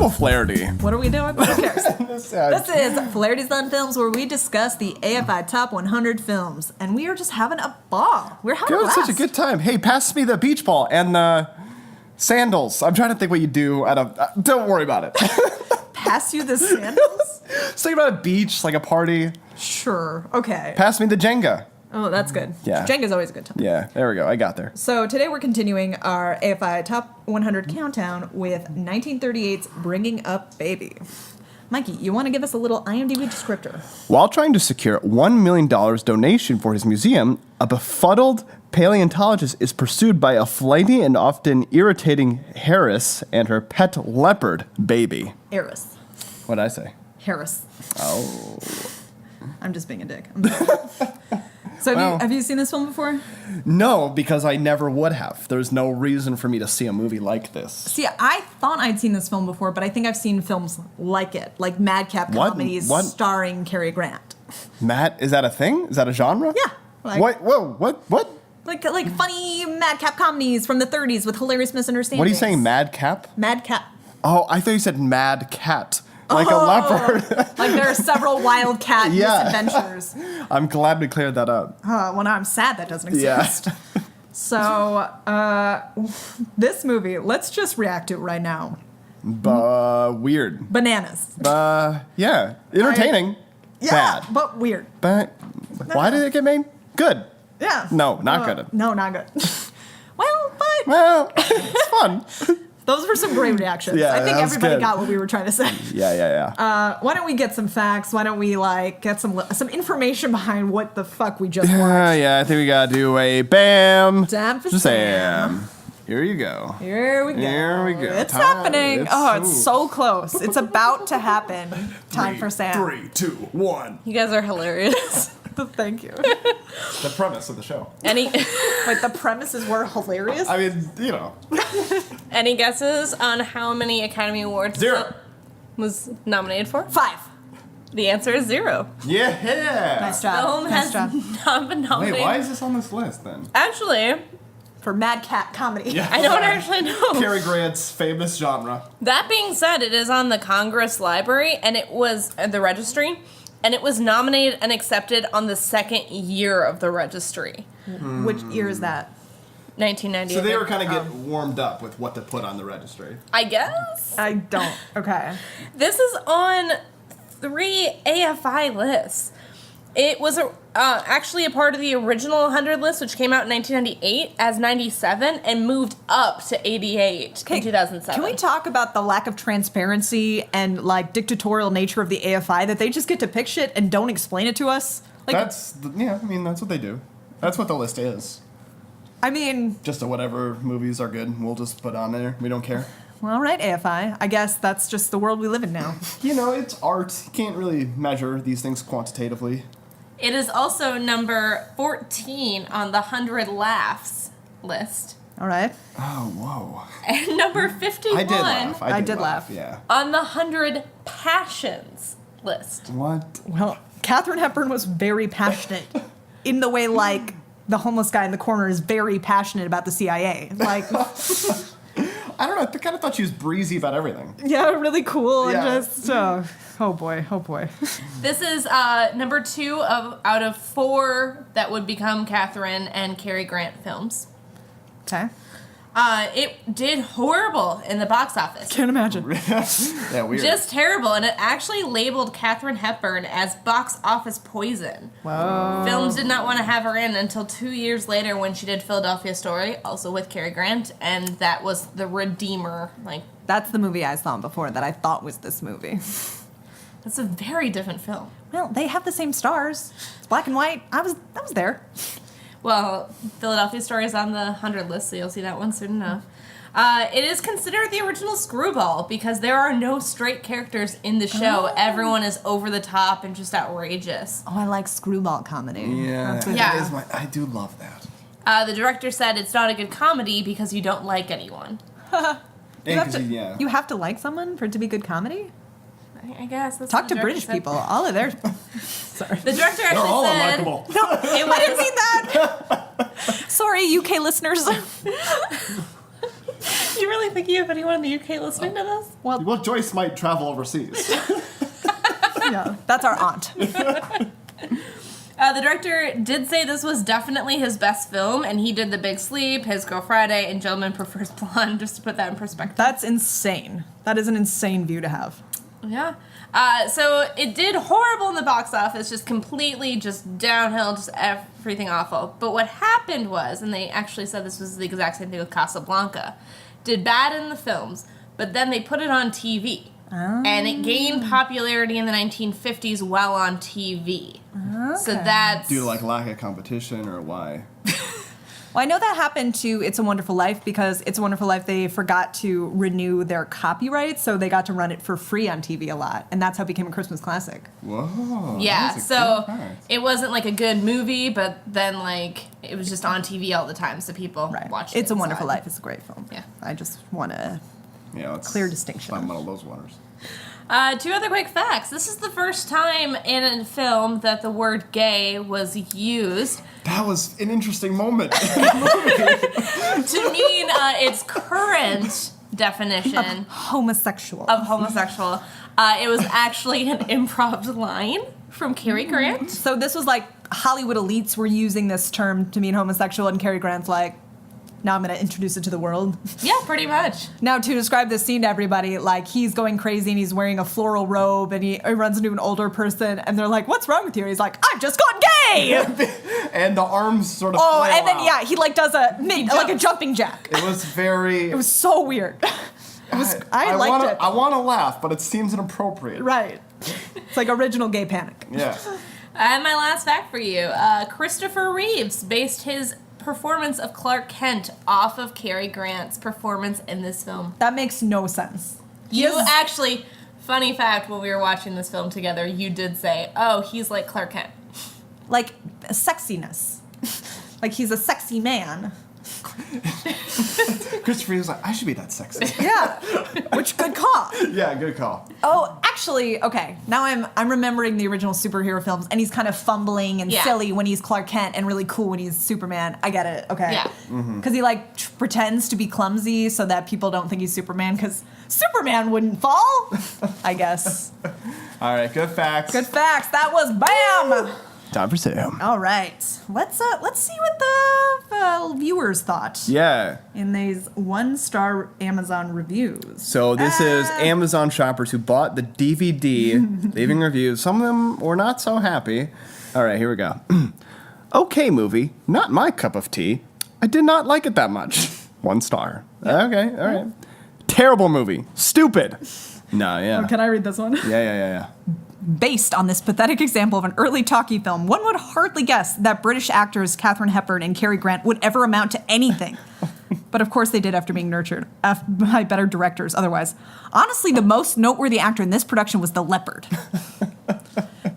Uncle Flaherty. What are we doing? Who cares? This is Flaherty's on Films, where we discuss the AFI Top 100 films, and we are just having a ball. We're having a blast. Such a good time. Hey, pass me the beach ball and the sandals. I'm trying to think what you do at a... don't worry about it. Pass you the sandals? Just think about a beach, like a party. Sure. Okay. Pass me the Jenga. Oh, that's good. Yeah. Jenga's always a good time. Yeah, there we go. I got there. So today we're continuing our AFI Top 100 countdown with 1938's Bringing Up Baby. Mikey, you want to give us a little IMDb descriptor? While trying to secure $1 million donation for his museum, a befuddled paleontologist is pursued by a flighty and often irritating Harris and her pet leopard baby. Eris. What did I say? Harris. Oh. I'm just being a dick. So have you seen this film before? No, because I never would have. There's no reason for me to see a movie like this. See, I thought I'd seen this film before, but I think I've seen films like it, like madcap comedies starring Cary Grant. Matt, is that a thing? Is that a genre? Yeah. What? Whoa, what? Like funny madcap comedies from the 30s with hilarious misunderstandings. What are you saying, madcap? Madcap. Oh, I thought you said mad cat. Like a leopard. Like there are several wild cat misadventures. I'm glad we cleared that up. Well, now I'm sad that doesn't exist. Yeah. So, this movie, let's just react to it right now. Weird. Bananas. Yeah. Entertaining. Bad. But weird. But why did it get made? Good. Yeah. No, not good. No, not good. But... Well, it's fun. Those were some great reactions. Yeah, I think everybody good. got what we were trying to say. Yeah. Why don't we get some facts? Why don't we get some information behind what the fuck we just watched? Yeah, I think we gotta do a bam. Damn for Sam. Here you go. Here we go. It's happening. It's so close. It's about to happen. Time for Sam. 3, 2, 1. You guys are hilarious. Thank you. The premise of the show. Wait, the premises were hilarious? I mean, you know. Any guesses on how many Academy Awards 0 was nominated for? 5. The answer is 0. Yeah. Nice job. Film has not been nominated. Wait, why is this on this list then? Actually, for madcap comedy. Yeah. I don't actually know. Cary Grant's famous genre. That being said, it is on the Congress Library, and it was at the registry, and it was nominated and accepted on the second year of the registry. Which year is that? 1998. So they were kind of getting warmed up with what to put on the registry. I guess. I don't. Okay. This is on 3 AFI lists. It was actually a part of the original 100 list, which came out in 1998 as 97 and moved up to 88 in 2007. Can we talk about the lack of transparency and dictatorial nature of the AFI, that they just get to pick shit and don't explain it to us? That's what they do. That's what the list is. I mean... just whatever movies are good, we'll just put on there. We don't care. Well, all right, AFI. I guess that's just the world we live in now. It's art. You can't really measure these things quantitatively. It is also number 14 on the 100 Laughs list. All right. Oh, whoa. And number 51 I did laugh. Yeah. on the 100 Passions list. What? Well, Katherine Hepburn was very passionate in the way, the homeless guy in the corner is very passionate about the CIA. I don't know. I kind of thought she was breezy about everything. Yeah, really cool. Yeah. And just, oh boy. This is number 2 out of 4 that would become Katherine and Cary Grant films. Okay. It did horrible in the box office. Can't imagine. Yeah, weird. Just terrible, and it actually labeled Katherine Hepburn as box office poison. Wow. Films did not want to have her in until 2 years later when she did Philadelphia Story, also with Cary Grant, and that was the redeemer. That's the movie I saw before that I thought was this movie. That's a very different film. Well, they have the same stars. It's black and white. I was there. Well, Philadelphia Story is on the 100 list, so you'll see that one soon enough. It is considered the original Screwball because there are no straight characters in the show. Oh. Everyone is over the top and just outrageous. Oh, I like screwball comedy. Yeah, I do love that. The director said it's not a good comedy because you don't like anyone. You have to like someone for it to be good comedy? I guess. That's Talk to British people. All of their... Sorry. The director actually They're all said... unlikable. No, I didn't mean that. Sorry, UK listeners. You really think you have anyone in the UK listening to this? Well, Joyce might travel overseas. Yeah, that's our aunt. The director did say this was definitely his best film, and he did The Big Sleep, His Girl Friday, and Gentleman Prefers Blonde, just to put that in perspective. That's insane. That is an insane view to have. Yeah. So it did horrible in the box office, just completely just downhill, just everything awful. But what happened was, and they actually said this was the exact same thing with Casablanca, did bad in the films, but then they put it on TV. And it gained popularity in the 1950s while on TV. Okay. So that's... Due to like lack of competition or why? Well, I know that happened to It's a Wonderful Life because It's a Wonderful Life, they forgot to renew their copyright, so they got to run it for free on TV a lot. And that's how it became a Christmas classic. Whoa. Yeah, that's a so good fact. it wasn't like a good movie, but then like it was just on TV all the time, so people watched it. It's a Wonderful inside. Life. It's a great film. Yeah. I just want to... Yeah, it's Clear distinction. Not one of those waters. Two other quick facts. This is the first time in a film that the word gay was used That was an interesting moment. to mean its current definition Homosexual. of homosexual. It was actually an improv line from Cary Grant. So this was like Hollywood elites were using this term to mean homosexual, and Cary Grant's like, now I'm going to introduce it to the world. Yeah, pretty much. Now, to describe this scene to everybody, like, he's going crazy and he's wearing a floral robe and he runs into an older person and they're like, what's wrong with you? He's like, I've just gone gay! And the arms sort of Oh, flail and then, out. yeah, he, like, does like a jumping jack. It was very... It was so weird. I liked it. I want to laugh, but it seems inappropriate. Right. It's like original gay panic. Yeah. And my last fact for you. Christopher Reeves based his performance of Clark Kent off of Cary Grant's performance in this film. That makes no sense. You actually, funny fact, when we were watching this film together, you did say, oh, he's like Clark Kent. Like, sexiness. Like, he's a sexy man. Christopher was like, I should be that sexy. Yeah. Which, good call. Yeah, good call. Oh, actually, okay. Now I'm remembering the original superhero films, and he's kind of fumbling and silly when he's Clark Kent, and really cool when he's Superman. I get it. Okay. Yeah. Because he like pretends to be clumsy so that people don't think he's Superman. Because Superman wouldn't fall. I guess. All right, good facts. Good facts. That was bam. Time for Sam. All right. Let's see what the viewers thought. Yeah. In these 1-star Amazon reviews. So this is Amazon shoppers who bought the DVD, leaving reviews. Some of them were not so happy. All right, here we go. Okay, movie. Not my cup of tea. I did not like it that much. 1 star. Okay, all right. Terrible movie. Stupid. No, yeah. Oh, can I read this one? Yeah. Based on this pathetic example of an early talkie film, one would hardly guess that British actors Katherine Hepburn and Cary Grant would ever amount to anything. But of course they did after being nurtured by better directors otherwise. Honestly, the most noteworthy actor in this production was the leopard.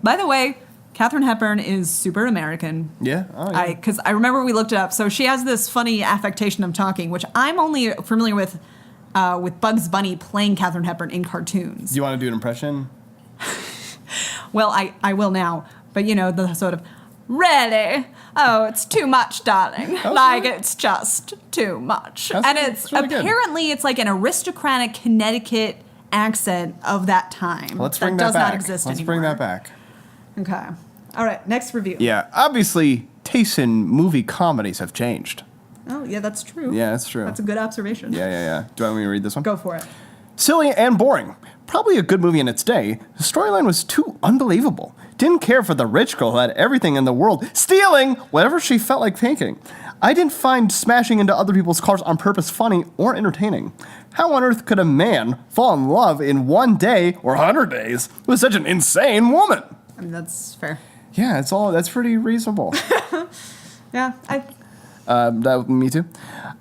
By the way, Katherine Hepburn is super American. Yeah? Oh, yeah. Because I remember we looked it up. So she has this funny affectation of talking, which I'm only familiar with Bugs Bunny playing Katherine Hepburn in cartoons. Do you want to do an impression? Well, I will now, but you know, the sort of, really? Oh, it's too much, darling. Like, it's just too much. And it's really good. apparently, it's like an aristocratic Connecticut accent of that time. Let's bring that does back. not exist Let's anymore. bring that back. Okay. All right, next review. Yeah, obviously, tastes in movie comedies have changed. Oh, yeah, that's true. Yeah, that's true. That's a good observation. Yeah. Do you want me to read this one? Go for it. Silly and boring. Probably a good movie in its day. The storyline was too unbelievable. Didn't care for the rich girl who had everything in the world, stealing whatever she felt like taking. I didn't find smashing into other people's cars on purpose funny or entertaining. How on earth could a man fall in love in 1 day or 100 days with such an insane woman? I mean, that's fair. Yeah, that's pretty reasonable. Yeah, Me too.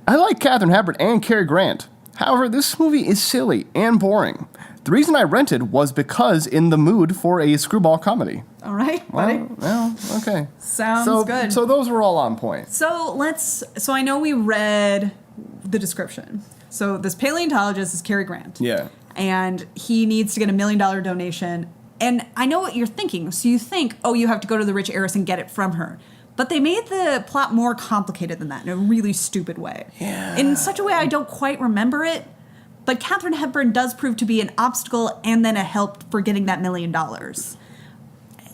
I like Katherine Hepburn and Cary Grant. However, this movie is silly and boring. The reason I rented was because in the mood for a screwball comedy. all right, buddy. Well, okay. Sounds good. So those were all on point. So I know we read the description. So this paleontologist is Cary Grant. Yeah. And he needs to get $1 million donation. And I know what you're thinking. So you think, oh, you have to go to the rich heiress and get it from her. But they made the plot more complicated than that in a really stupid way. Yeah. In such a way I don't quite remember it. But Katherine Hepburn does prove to be an obstacle and then a help for getting that $1 million.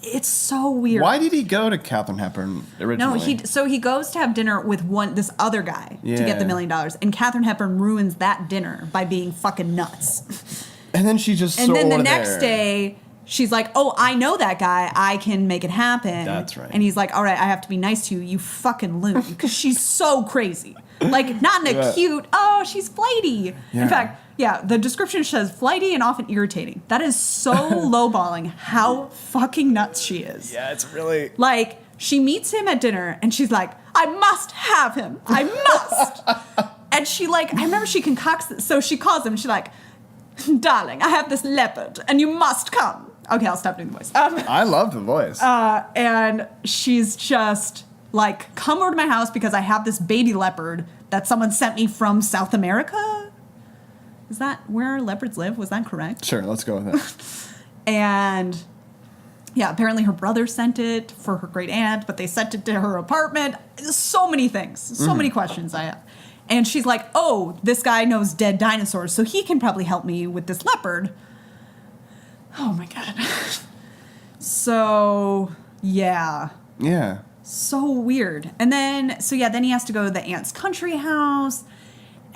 It's so weird. Why did he go to Katherine Hepburn originally? No, he goes to have dinner with this other guy to get the $1 million, and Katherine Hepburn ruins that dinner by being fucking nuts. And then she just and then the next day, she's like, "Oh, I know that guy. I can make it happen." That's right. And he's like, "All right, I have to be nice to you, you fucking loon," because she's so crazy. Like, not in a cute, oh, she's flighty. Yeah. In fact, yeah, the description says flighty and often irritating. That is so lowballing how fucking nuts she is. Yeah, it's really... Like, she meets him at dinner and she's like, "I must have him. I must." And she like, I remember she concocts this. So she calls him and she's like, "Darling, I have this leopard and you must come." Okay, I'll stop doing the voice. I love the voice. And she's just like, "Come over to my house because I have this baby leopard that someone sent me from South America." Is that where leopards live? Was that correct? Sure, let's go with it. And yeah, apparently her brother sent it for her great aunt, but they sent it to her apartment. So many things, so many questions I have. And she's like, "Oh, this guy knows dead dinosaurs, so he can probably help me with this leopard." Oh my God. So, yeah. Yeah. So weird. And then, then he has to go to the aunt's country house.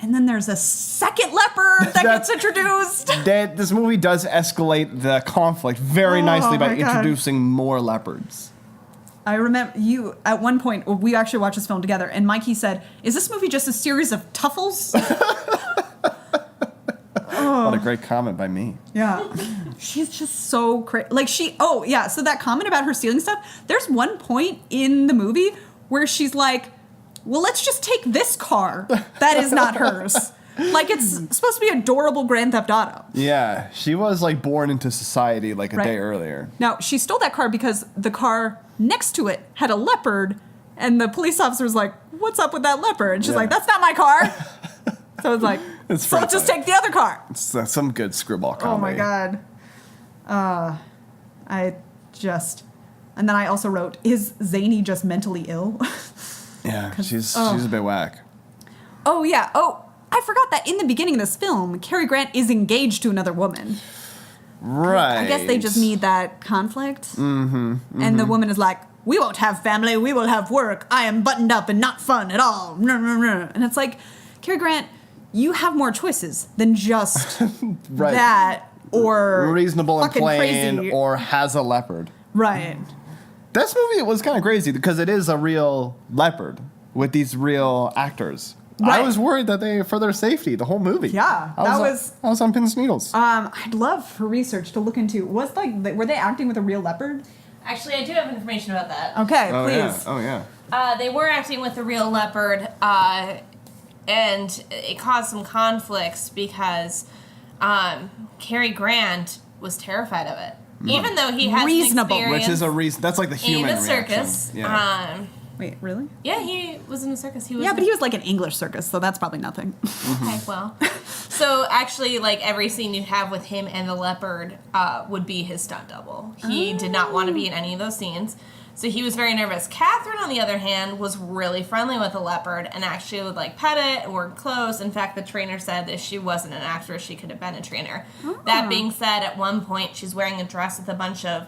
And then there's a second leopard that gets introduced. This movie does escalate the conflict very nicely by my God. introducing more leopards. I remember you, at one point, we actually watched this film together, and Mikey said, "Is this movie just a series of tuffles?" What a great comment by me. Yeah. She's just so crazy. Like, so that comment about her stealing stuff, there's one point in the movie where she's like, "Well, let's just take this car that is not hers." Like, it's supposed to be adorable Grand Theft Auto. Yeah, she was like born into society like a day earlier. Now, she stole that car because the car next to it had a leopard, and the police officer was like, "What's up with that leopard?" And she's like, "That's not my car." So it's like, so let's just take the other car. It's some good screwball comedy. Oh my God. And then I also wrote, "Is Zany just mentally ill?" Yeah, she's a bit whack. Oh, yeah. Oh, I forgot that in the beginning of this film, Cary Grant is engaged to another woman. Right. I guess they just need that conflict. And the woman is like, "We won't have family, we will have work. I am buttoned up and not fun at all." And it's like, Cary Grant, you have more choices than just that or reasonable and fucking plain crazy. or has a leopard. Right. This movie was kind of crazy because it is a real leopard with these real actors. Right. I was worried that for their safety, the whole movie. Yeah, I was on pins and needles. I'd love for research to look into. Were they acting with a real leopard? Actually, I do have information about that. Okay, Oh please. yeah. They were acting with a real leopard, and it caused some conflicts because Cary Grant was terrified of it. Even though he has Reasonable. experience Which is a reason. That's like the human in a circus. reaction. Yeah. Wait, really? Yeah, he was in a circus. He was But he was like an English circus, so that's probably nothing. Okay, well. So actually, like, every scene you have with him and the leopard would be his stunt double. He did not want to be in any of those scenes. So he was very nervous. Catherine, on the other hand, was really friendly with the leopard and actually would, like, pet it and work close. In fact, the trainer said that if she wasn't an actress, she could have been a trainer. That being said, at one point, she's wearing a dress with a bunch of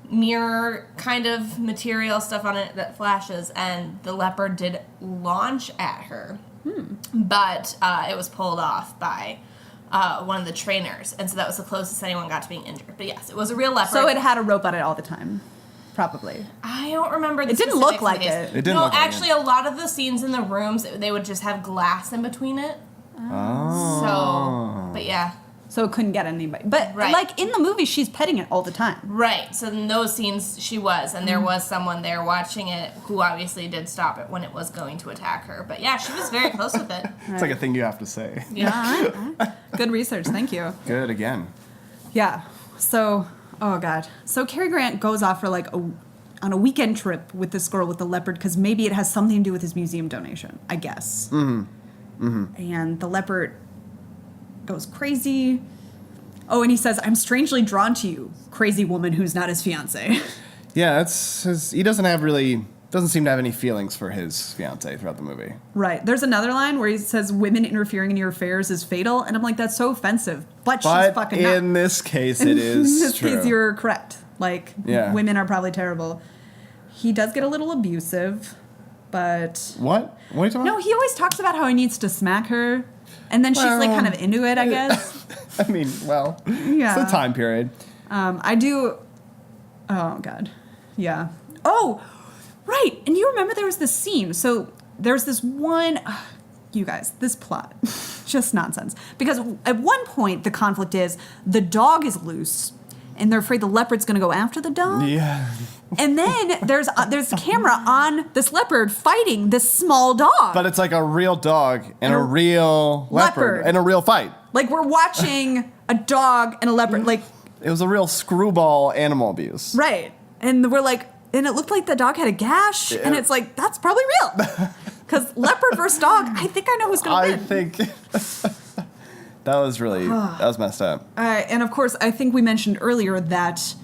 mirror kind of material stuff on it that flashes, and the leopard did launch at her. But it was pulled off by one of the trainers, and so that was the closest anyone got to being injured. But yes, it was a real leopard. So it had a rope on it all the time, probably. I don't remember the It didn't look specifics like of the case. it. It didn't No, look like actually, a lot of the scenes in the rooms, they would just have glass in between it. Oh. So, but yeah. So it couldn't get anybody. But, Right. like, in the movie, she's petting it all the time. Right, so in those scenes she was, and there was someone there watching it who obviously did stop it when it was going to attack her. But yeah, she was very close with it. It's like a thing you have to say. Yeah. Good research, thank you. Good again. Yeah. So, oh God. So Cary Grant goes off for like on a weekend trip with this girl with the leopard because maybe it has something to do with his museum donation, I guess. And the leopard goes crazy. Oh, and he says, "I'm strangely drawn to you, crazy woman who's not his fiance." Yeah, that's he doesn't have really doesn't seem to have any feelings for his fiance throughout the movie. Right. There's another line where he says women interfering in your affairs is fatal, and I'm like, that's so offensive. But she's fucking not. In this case, it is In this true. case, you're correct. Like, women are probably terrible. He does get a little abusive, but... What? What are you talking No, about? he always talks about how he needs to smack her, and then she's like kind of into it, I guess. I mean, well, Yeah. it's a time period. I do... Oh, God. Yeah. Oh, right. And you remember there was this scene. So there's this one... you guys, this plot, just nonsense. Because at one point, the conflict is the dog is loose, and they're afraid the leopard's going to go after the dog. Yeah. And then there's a camera on this leopard fighting this small dog. But it's like a real dog and a real leopard and a real fight. Like, we're watching a dog and a leopard. Like, It was a real screwball animal abuse. right. And we're like, and it looked like the dog had a gash. And it's like, that's probably real. Because leopard versus dog, I think I know who's going to win. I think that was messed up. And of course, I think we mentioned earlier that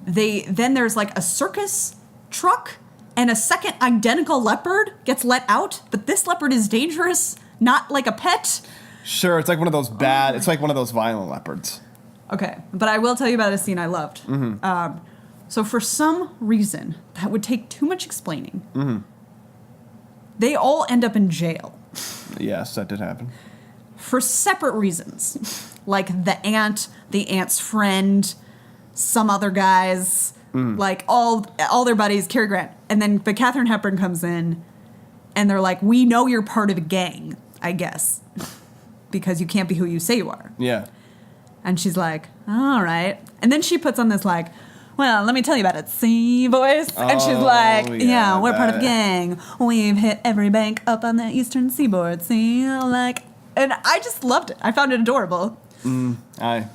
then there's like a circus truck and a second identical leopard gets let out, but this leopard is dangerous, not like a pet. Sure, it's like one of those it's like one of those violent leopards. Okay, but I will tell you about a scene I loved. So for some reason, that would take too much explaining. They all end up in jail. Yes, that did happen. For separate reasons. Like the aunt's friend, some other guys, like all their buddies, Cary Grant. But Katherine Hepburn comes in, and they're like, we know you're part of a gang, I guess, because you can't be who you say you are. Yeah. And she's like, all right. And then she puts on this like, well, let me tell you about it, see, voice? And she's like, yeah, we're part of a gang. We've hit every bank up on the eastern seaboard, see? Like, and I just loved it. I found it adorable. I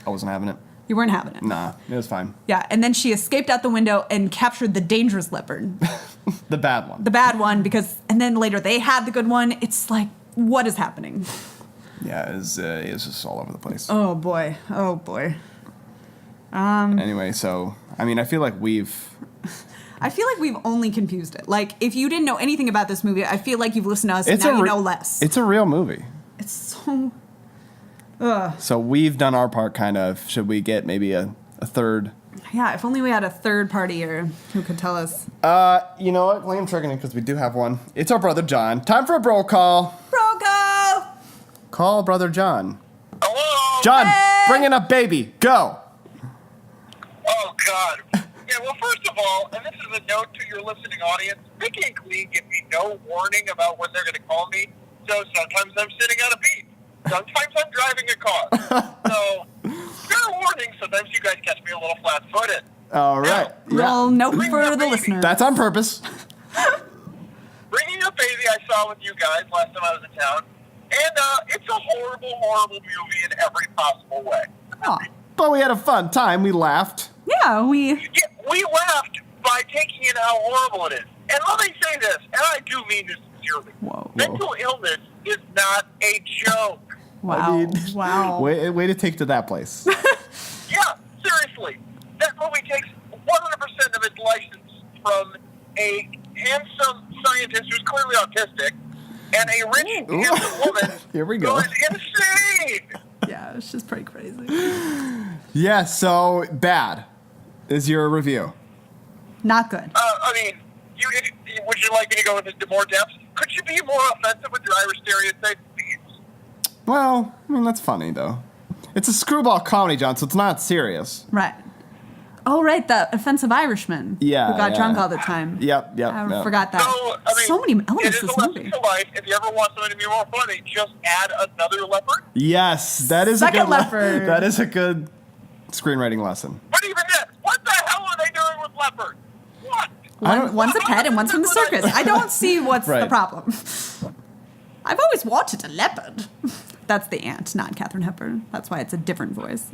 wasn't having it. You weren't having it. Nah, it was fine. Yeah, and then she escaped out the window and captured the dangerous leopard. The bad one. The bad one, and then later they had the good one. It's like, what is happening? Yeah, it's just all over the place. Oh, boy. Oh, boy. Anyway, so, I mean, I feel like we've only confused it. Like, if you didn't know anything about this movie, I feel like you've listened to us and now you know less. It's a real movie. It's so... So we've done our part, kind of. Should we get maybe a third? Yeah, if only we had a third party here who could tell us. You know what? I'm tricking it because we do have one. It's our brother John. Time for a bro call. Bro call! Call brother John. Hello? John, Hey! bring in a baby. Go. Oh, God. Yeah, well, first of all, and this is a note to your listening audience, Mickey and Clee give me no warning about when they're going to call me, so sometimes I'm sitting on a beach. Sometimes I'm driving a car. So, fair warning, sometimes you guys catch me a little flat-footed. All right. Well, note Bring for the the baby. listener. That's on purpose. Bringing Up Baby I saw with you guys last time I was in town, and it's a horrible, horrible movie in every possible way. Aw. But we had a fun time. We laughed. Yeah, we... Yeah, we laughed by taking in how horrible it is. And let me say this, and I do mean this sincerely. Whoa. Mental illness is not a joke. Wow. I mean, Wow. Way to take to that place. Yeah, seriously. That movie takes 100% of its license from a handsome scientist who's clearly autistic and a rich, handsome woman Here we go. who is insane. Yeah, it's just pretty crazy. Yeah, so bad is your review. Not good. I mean, would you like me to go into more depth? Could you be more offensive with your Irish stereotypes? Well, I mean, that's funny, though. It's a screwball comedy, John, so it's not serious. Right. Oh, right, the offensive Irishman. Yeah, Who got yeah. drunk all the time. Yep. I forgot that. So, I mean, so many elements it is to this a lesson movie. to life. If you ever want something to be more funny, just add another leopard. Yes, that is Second a good leopard. That is a good screenwriting lesson. But even then, what the hell are they doing with leopard? What? One's a pet and one's from the circus. I don't see what's the Right. problem. I've always wanted a leopard. That's the aunt, not Katherine Hepburn. That's why it's a different voice.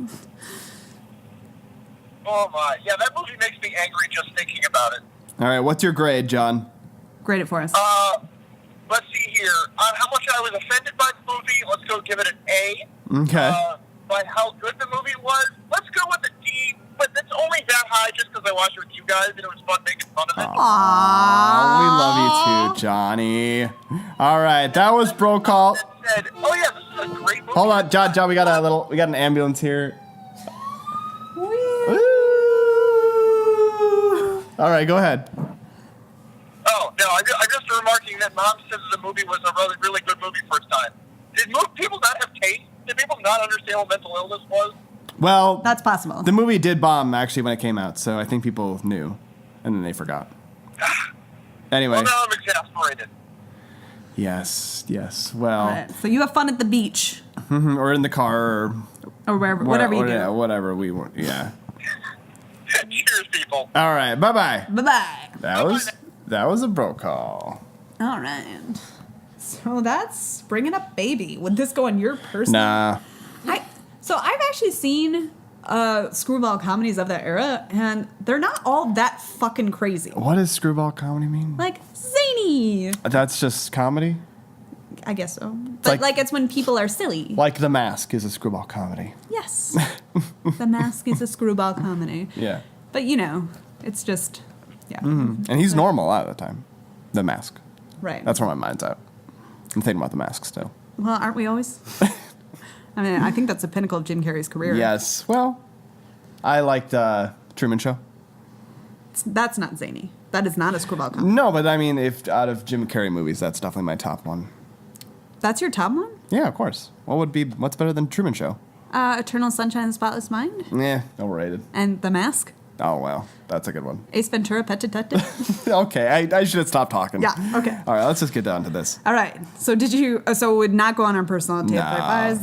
Oh my. Yeah, that movie makes me angry just thinking about it. All right, what's your grade, John? Grade it for us. Let's see here. On how much I was offended by the movie, let's go give it an A. Okay. By how good the movie was, let's go with a D. But it's only that high just because I watched it with you guys and it was fun making fun of it. Aww. We love you too, Johnny. All right, that was Bro Call. Said, oh yeah, this is a great movie. Hold on, John, we got an ambulance here. Woo. All right, go ahead. Oh, no, I'm just remarking that Mom says the movie was a really, really good movie first time. Did people not have taste? Did people not understand what mental illness was? Well, That's possible. the movie did bomb actually when it came out, so I think people knew, and then they forgot. Anyway. Well, now I'm exasperated. Yes. Well, All right, so you have fun at the beach. or in the car, Or whatever you do. Yeah, whatever we want. Yeah. Cheers, people. All right. Bye. Bye-bye. That was a Bro Call. All right. So that's Bringing Up Baby. Would this go on your personal? Nah. So I've actually seen screwball comedies of that era, and they're not all that fucking crazy. What does screwball comedy mean? Like zany. That's just comedy? I guess so. But like it's when people are silly. Like The Mask is a screwball comedy. Yes. The Mask is a screwball comedy. Yeah. But it's just, yeah. And he's normal a lot of the time. The Mask. Right. That's where my mind's at. I'm thinking about The Mask still. Well, aren't we always? I mean, I think that's the pinnacle of Jim Carrey's career. Yes. Well, I liked Truman Show. That's not zany. That is not a screwball comedy. No, but I mean, if out of Jim Carrey movies, that's definitely my top one. That's your top one? Yeah, of course. What's better than Truman Show? Eternal Sunshine of the Spotless Mind? Yeah, overrated. And The Mask? Oh, well, that's a good one. Ace Ventura, Pet Detective? Okay, I should have stopped talking. Yeah, okay. All right, let's just get down to this. All right. So so it would not go on our personal tape. No.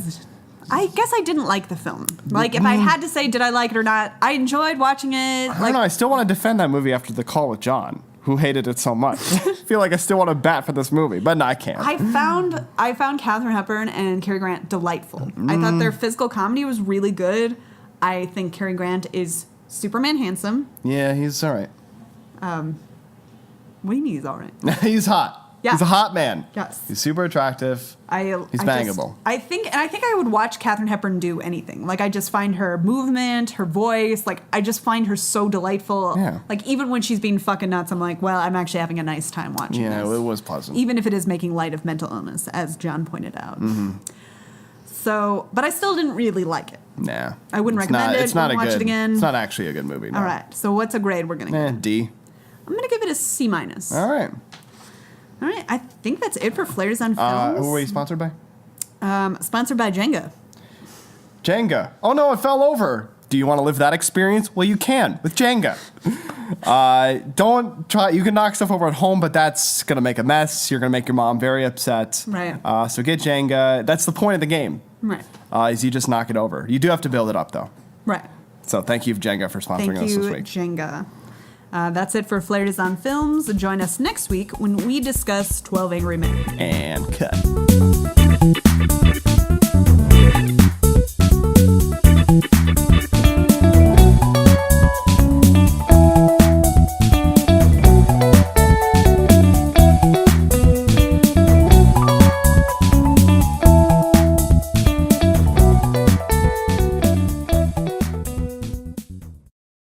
I guess I didn't like the film. Like, if I had to say, did I like it or not, I enjoyed watching it. I don't know, I still want to defend that movie after the call with John, who hated it so much. I feel like I still want to bat for this movie, but no, I can't. I found Katherine Hepburn and Cary Grant delightful. I thought their physical comedy was really good. I think Cary Grant is Superman handsome. Yeah, he's all right. What do you mean he's all right? He's hot. Yeah. He's a hot man. Yes. He's super attractive. He's bangable. I think I would watch Katherine Hepburn do anything. Like, I just find her movement, her voice, like, I just find her so delightful. Yeah. Like, even when she's being fucking nuts, I'm like, well, I'm actually having a nice time watching Yeah, this. it was pleasant. Even if it is making light of mental illness, as John pointed out. So, but I still didn't really like it. Nah. I wouldn't recommend it. It's not Wouldn't watch it again. It's not actually a good movie. No. All right. So what's a grade we're going to give? D. I'm going to give it a C-. All right. All right. I think that's it for Flahertys on Films. Who were you sponsored by? Sponsored by Jenga. Jenga. Oh no, it fell over. Do you want to live that experience? Well, you can with Jenga. Don't try. You can knock stuff over at home, but that's gonna make a mess. You're gonna make your mom very upset. Right. So get Jenga. That's the point of the game. Right. Is you just knock it over. You do have to build it up though. Right. So thank you, Jenga, for sponsoring Thank us you, this week. Jenga. That's it for Flahertys on Films. Join us next week when we discuss 12 Angry Men. And cut.